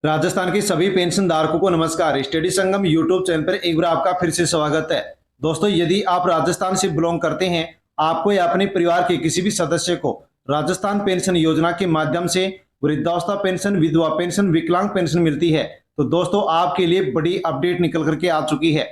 राजस्थान के सभी पेंशन धारकों को नमस्कार। स्टडी संगम यूट्यूब चैनल पर एक बार आपका फिर से स्वागत है। दोस्तों, यदि आप राजस्थान से बिलोंग करते हैं, आपको या अपने परिवार के किसी भी सदस्य को राजस्थान पेंशन योजना के माध्यम से वृद्धावस्था पेंशन, विधवा पेंशन, विकलांग पेंशन मिलती है, तो दोस्तों आपके लिए बड़ी अपडेट निकल करके आ चुकी है।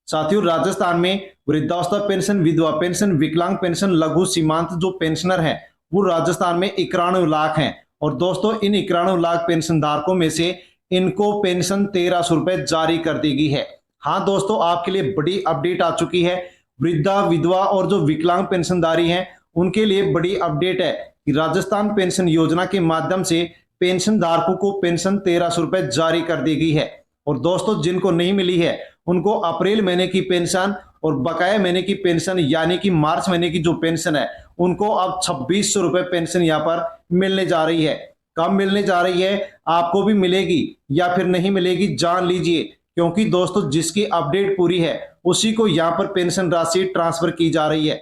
साथियों, राजस्थान में वृद्धावस्था पेंशन, विधवा पेंशन, विकलांग पेंशन, लघु सीमांत जो पेंशनर हैं वो राजस्थान में 91 लाख हैं। और दोस्तों, इन 91 लाख पेंशन धारकों में से इनको पेंशन 1300 रुपए जारी कर दी गई है। हाँ दोस्तों, आपके लिए बड़ी अपडेट आ चुकी है। वृद्धा, विधवा और जो विकलांग पेंशनधारी हैं उनके लिए बड़ी अपडेट है कि राजस्थान पेंशन योजना के माध्यम से पेंशन धारकों को पेंशन 1300 रुपए जारी कर दी गई है। और दोस्तों, जिनको नहीं मिली है उनको अप्रैल महीने की पेंशन और बकाया महीने की पेंशन यानी कि मार्च महीने की जो पेंशन है उनको अब 2600 रुपए पेंशन यहाँ पर मिलने जा रही है। कब मिलने जा रही है, आपको भी मिलेगी या फिर नहीं मिलेगी, जान लीजिए। क्योंकि दोस्तों, जिसकी अपडेट पूरी है उसी को यहाँ पर पेंशन राशि ट्रांसफर की जा रही है।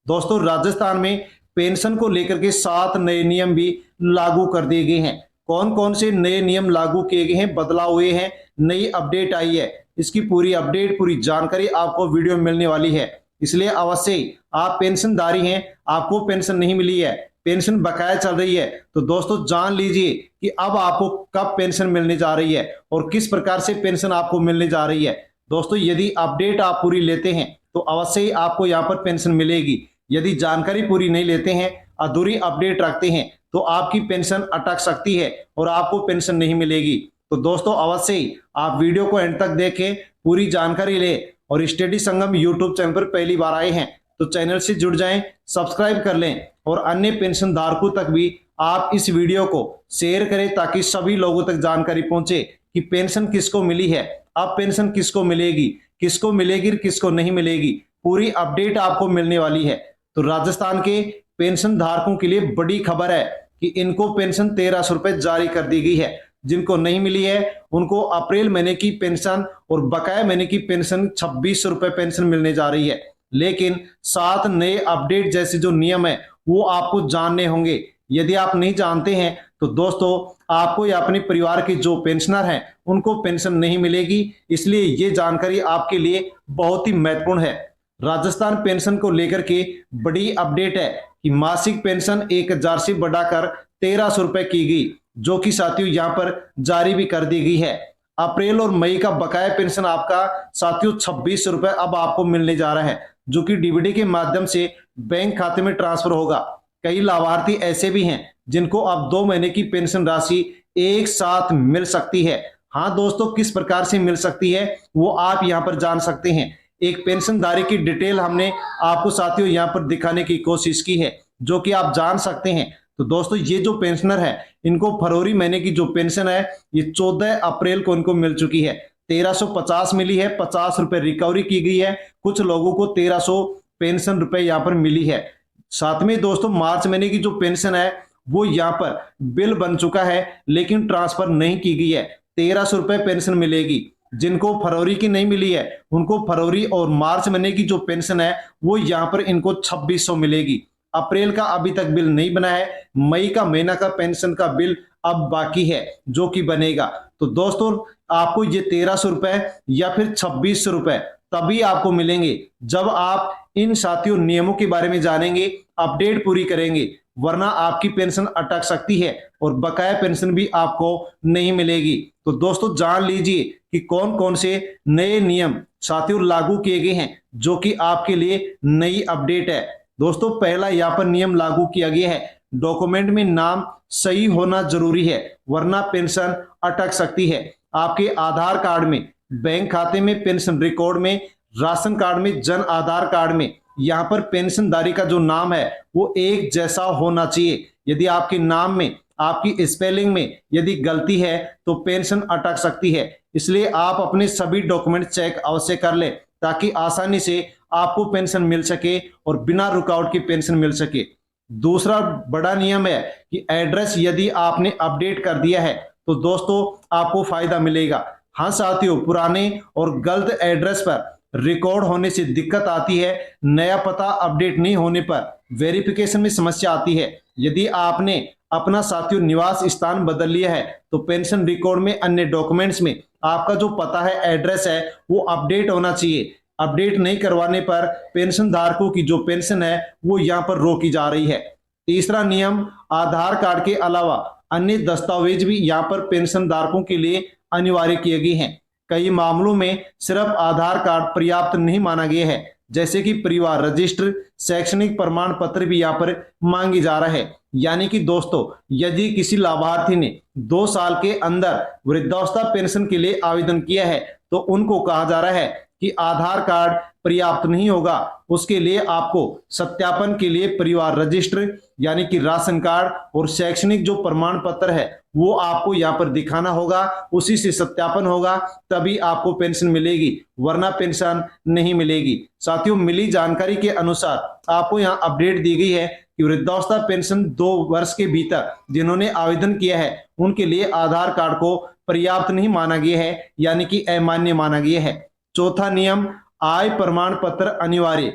दोस्तों, राजस्थान में पेंशन को लेकर के 7 नए नियम भी लागू कर दिए गए हैं। कौन कौन से नए नियम लागू किए गए हैं, बदलाव हुए हैं, नई अपडेट आई है, इसकी पूरी अपडेट, पूरी जानकारी आपको वीडियो में मिलने वाली है। इसलिए अवश्य ही आप पेंशनधारी हैं, आपको पेंशन नहीं मिली है, पेंशन बकाया चल रही है, तो दोस्तों जान लीजिए कि अब आपको कब पेंशन मिलने जा रही है और किस प्रकार से पेंशन आपको मिलने जा रही है। दोस्तों, यदि अपडेट आप पूरी लेते हैं तो अवश्य ही आपको यहाँ पर पेंशन मिलेगी। यदि जानकारी पूरी नहीं लेते हैं, अधूरी अपडेट रखते हैं, तो आपकी पेंशन अटक सकती है और आपको पेंशन नहीं मिलेगी। तो दोस्तों, अवश्य ही आप वीडियो को एंड तक देखें, पूरी जानकारी ले। और स्टडी संगम यूट्यूब चैनल पर पहली बार आए हैं तो चैनल से जुड़ जाएं, सब्सक्राइब कर लें और अन्य पेंशन धारकों तक भी आप इस वीडियो को शेयर करें ताकि सभी लोगों तक जानकारी पहुंचे कि पेंशन किसको मिली है, अब पेंशन किसको मिलेगी, किसको मिलेगी, किसको नहीं मिलेगी। पूरी अपडेट आपको मिलने वाली है। तो राजस्थान के पेंशन धारकों के लिए बड़ी खबर है कि इनको पेंशन 1300 रुपए जारी कर दी गई है। जिनको नहीं मिली है उनको अप्रैल महीने की पेंशन और बकाया महीने की पेंशन 2600 रुपए पेंशन मिलने जा रही है। लेकिन 7 नए अपडेट जैसे जो नियम है वो आपको जानने होंगे। यदि आप नहीं जानते हैं तो दोस्तों, आपको या अपने परिवार के जो पेंशनर हैं उनको पेंशन नहीं मिलेगी। इसलिए ये जानकारी आपके लिए बहुत ही महत्वपूर्ण है। राजस्थान पेंशन को लेकर के बड़ी अपडेट है कि मासिक पेंशन 1000 से बढ़ाकर 1300 रुपए की गई, जो कि साथियों यहाँ पर जारी भी कर दी गई है। अप्रैल और मई का बकाया पेंशन आपका साथियों 2600 रुपए अब आपको मिलने जा रहा है, जो कि डीबीडी के माध्यम से बैंक खाते में ट्रांसफर होगा। कई लाभार्थी ऐसे भी हैं जिनको अब 2 महीने की पेंशन राशि एक साथ मिल सकती है। हाँ दोस्तों, किस प्रकार से मिल सकती है वो आप यहाँ पर जान सकते हैं। एक पेंशनधारी की डिटेल हमने आपको साथियों यहाँ पर दिखाने की कोशिश की है, जो कि आप जान सकते हैं। तो दोस्तों, ये जो पेंशनर है इनको फरवरी महीने की जो पेंशन है ये 14 अप्रैल को इनको मिल चुकी है। 1350 मिली है, 50 रुपए रिकवरी की गई है। कुछ लोगों को 1300 पेंशन रुपए यहाँ पर मिली है। साथ में दोस्तों, मार्च महीने की जो पेंशन है वो यहाँ पर बिल बन चुका है लेकिन ट्रांसफर नहीं की गई है। 1300 रुपए पेंशन मिलेगी। जिनको फरवरी की नहीं मिली है उनको फरवरी और मार्च महीने की जो पेंशन है वो यहाँ पर इनको 2600 मिलेगी। अप्रैल का अभी तक बिल नहीं बना है, मई का महीना का पेंशन का बिल अब बाकी है जो कि बनेगा। तो दोस्तों, आपको ये 1300 रुपए या फिर 2600 रुपए तभी आपको मिलेंगे जब आप इन साथियों नियमों के बारे में जानेंगे, अपडेट पूरी करेंगे, वरना आपकी पेंशन अटक सकती है और बकाया पेंशन भी आपको नहीं मिलेगी। तो दोस्तों, जान लीजिए कि कौन कौन से नए नियम साथियों लागू किए गए हैं, जो कि आपके लिए नई अपडेट है। दोस्तों, पहला यहाँ पर नियम लागू किया गया है, डॉक्यूमेंट में नाम सही होना जरूरी है वरना पेंशन अटक सकती है। आपके आधार कार्ड में, बैंक खाते में, पेंशन रिकॉर्ड में, राशन कार्ड में, जन आधार कार्ड में यहाँ पर पेंशनधारी का जो नाम है वो एक जैसा होना चाहिए। यदि आपके नाम में, आपकी स्पेलिंग में यदि गलती है तो पेंशन अटक सकती है। इसलिए आप अपने सभी डॉक्यूमेंट चेक अवश्य कर लें ताकि आसानी से आपको पेंशन मिल सके और बिना रुकावट की पेंशन मिल सके। दूसरा बड़ा नियम है कि एड्रेस यदि आपने अपडेट कर दिया है तो दोस्तों आपको फायदा मिलेगा। हाँ साथियों, पुराने और गलत एड्रेस पर रिकॉर्ड होने से दिक्कत आती है, नया पता अपडेट नहीं होने पर वेरिफिकेशन में समस्या आती है। यदि आपने अपना साथियों निवास स्थान बदल लिया है तो पेंशन रिकॉर्ड में अन्य डॉक्यूमेंट्स में आपका जो पता है, एड्रेस है, वो अपडेट होना चाहिए। अपडेट नहीं करवाने पर पेंशन धारकों की जो पेंशन है वो यहाँ पर रोकी जा रही है। तीसरा नियम, आधार कार्ड के अलावा अन्य दस्तावेज भी यहाँ पर पेंशन धारकों के लिए अनिवार्य किए गए हैं। कई मामलों में सिर्फ आधार कार्ड पर्याप्त नहीं माना गया है, जैसे कि परिवार रजिस्टर, शैक्षणिक प्रमाण पत्र भी यहाँ पर मांगी जा रहा है। यानी कि दोस्तों, यदि किसी लाभार्थी ने 2 साल के अंदर वृद्धावस्था पेंशन के लिए आवेदन किया है तो उनको कहा जा रहा है कि आधार कार्ड पर्याप्त नहीं होगा, उसके लिए आपको सत्यापन के लिए परिवार रजिस्टर यानी कि राशन कार्ड और शैक्षणिक जो प्रमाण पत्र है वो आपको यहाँ पर दिखाना होगा, उसी से सत्यापन होगा तभी आपको पेंशन मिलेगी, वरना पेंशन नहीं मिलेगी। साथियों, मिली जानकारी के अनुसार आपको यहाँ अपडेट दी गई है कि वृद्धावस्था पेंशन 2 वर्ष के भीतर जिन्होंने आवेदन किया है उनके लिए आधार कार्ड को पर्याप्त नहीं माना गया है, यानी कि अमान्य माना गया है। चौथा नियम, आय प्रमाण पत्र अनिवार्य।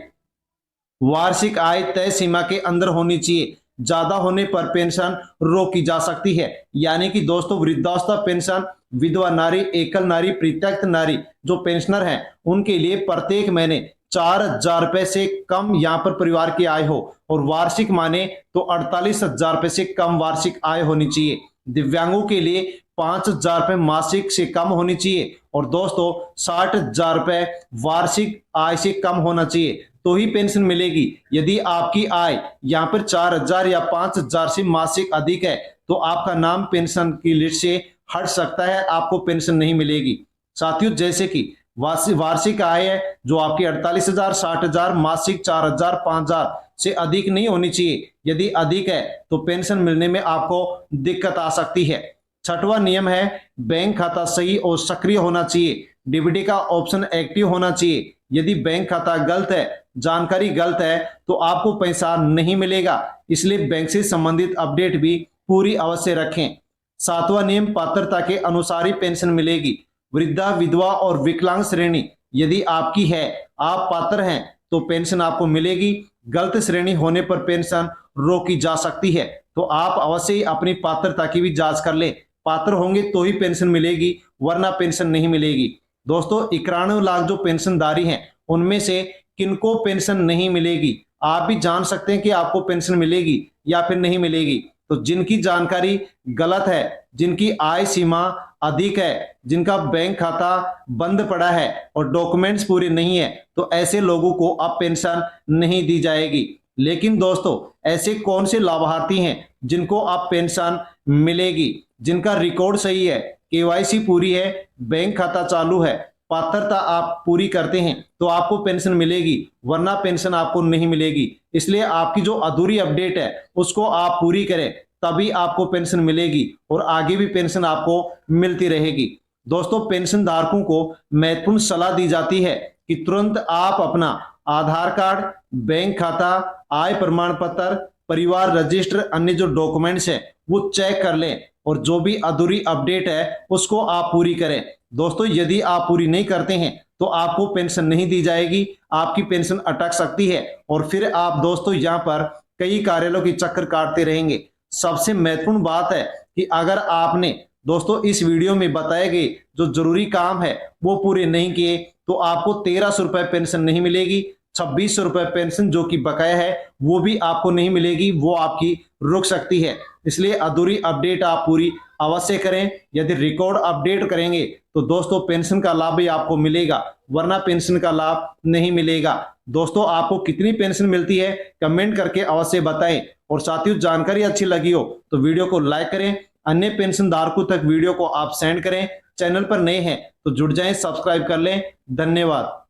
वार्षिक आय तय सीमा के अंदर होनी चाहिए, ज्यादा होने पर पेंशन रोकी जा सकती है। यानी कि दोस्तों, वृद्धावस्था पेंशन विधवा नारी, एकल नारी, परित्यक्त नारी जो पेंशनर हैं उनके लिए प्रत्येक महीने 4,000 रुपए से कम यहाँ पर परिवार की आय हो और वार्षिक माने तो 48,000 रुपए से कम वार्षिक आय होनी चाहिए। दिव्यांगों के लिए 5,000 रुपए मासिक से कम होनी चाहिए और दोस्तों 60,000 रुपए वार्षिक आय से कम होना चाहिए तो ही पेंशन मिलेगी। यदि आपकी आय यहाँ पर 4,000 या 5,000 से मासिक अधिक है तो आपका नाम पेंशन की लिस्ट से हट सकता है, आपको पेंशन नहीं मिलेगी। साथियों, जैसे कि वार्षिक आय है जो आपकी 48,000, 60,000, मासिक 4,000, 5,000 से अधिक नहीं होनी चाहिए। यदि अधिक है तो पेंशन मिलने में आपको दिक्कत आ सकती है। छठवां नियम है, बैंक खाता सही और सक्रिय होना चाहिए। डीबीटी का ऑप्शन एक्टिव होना चाहिए। यदि बैंक खाता गलत है, जानकारी गलत है तो आपको पैसा नहीं मिलेगा, इसलिए बैंक से संबंधित अपडेट भी पूरी अवश्य रखें। सातवां नियम, पात्रता के अनुसार ही पेंशन मिलेगी। वृद्धा, विधवा और विकलांग श्रेणी यदि आपकी है, आप पात्र हैं तो पेंशन आपको मिलेगी। गलत श्रेणी होने पर पेंशन रोकी जा सकती है, तो आप अवश्य ही अपनी पात्रता की भी जांच कर लें। पात्र होंगे तो ही पेंशन मिलेगी, वरना पेंशन नहीं मिलेगी। दोस्तों, 91 लाख जो पेंशनधारी हैं उनमें से किनको पेंशन नहीं मिलेगी, आप भी जान सकते हैं कि आपको पेंशन मिलेगी या फिर नहीं मिलेगी। तो जिनकी जानकारी गलत है, जिनकी आय सीमा अधिक है, जिनका बैंक खाता बंद पड़ा है और डॉक्यूमेंट्स पूरे नहीं है, तो ऐसे लोगों को अब पेंशन नहीं दी जाएगी। लेकिन दोस्तों, ऐसे कौन से लाभार्थी हैं जिनको अब पेंशन मिलेगी? जिनका रिकॉर्ड सही है, केवाईसी पूरी है, बैंक खाता चालू है, पात्रता आप पूरी करते हैं तो आपको पेंशन मिलेगी, वरना पेंशन आपको नहीं मिलेगी। इसलिए आपकी जो अधूरी अपडेट है उसको आप पूरी करें, तभी आपको पेंशन मिलेगी और आगे भी पेंशन आपको मिलती रहेगी। दोस्तों, पेंशन धारकों को महत्वपूर्ण सलाह दी जाती है कि तुरंत आप अपना आधार कार्ड, बैंक खाता, आय प्रमाण पत्र, परिवार रजिस्टर, अन्य जो डॉक्यूमेंट्स है वो चेक कर लें और जो भी अधूरी अपडेट है उसको आप पूरी करें। दोस्तों, यदि आप पूरी नहीं करते हैं तो आपको पेंशन नहीं दी जाएगी, आपकी पेंशन अटक सकती है और फिर आप दोस्तों यहाँ पर कई कार्यालयों के चक्कर काटते रहेंगे। सबसे महत्वपूर्ण बात है कि अगर आपने दोस्तों इस वीडियो में बताए गए जो जरूरी काम है वो पूरे नहीं किए तो आपको 1,300 रुपए पेंशन नहीं मिलेगी। 2,600 रुपए पेंशन जो कि बकाया है वो भी आपको नहीं मिलेगी, वो आपकी रुक सकती है। इसलिए अधूरी अपडेट आप पूरी अवश्य करें। यदि रिकॉर्ड अपडेट करेंगे तो दोस्तों पेंशन का लाभ भी आपको मिलेगा, वरना पेंशन का लाभ नहीं मिलेगा। दोस्तों, आपको कितनी पेंशन मिलती है कमेंट करके अवश्य बताएं और साथियों, जानकारी अच्छी लगी हो तो वीडियो को लाइक करें, अन्य पेंशन धारकों तक वीडियो को आप सेंड करें। चैनल पर नए हैं तो जुड़ जाएं, सब्सक्राइब कर लें। धन्यवाद।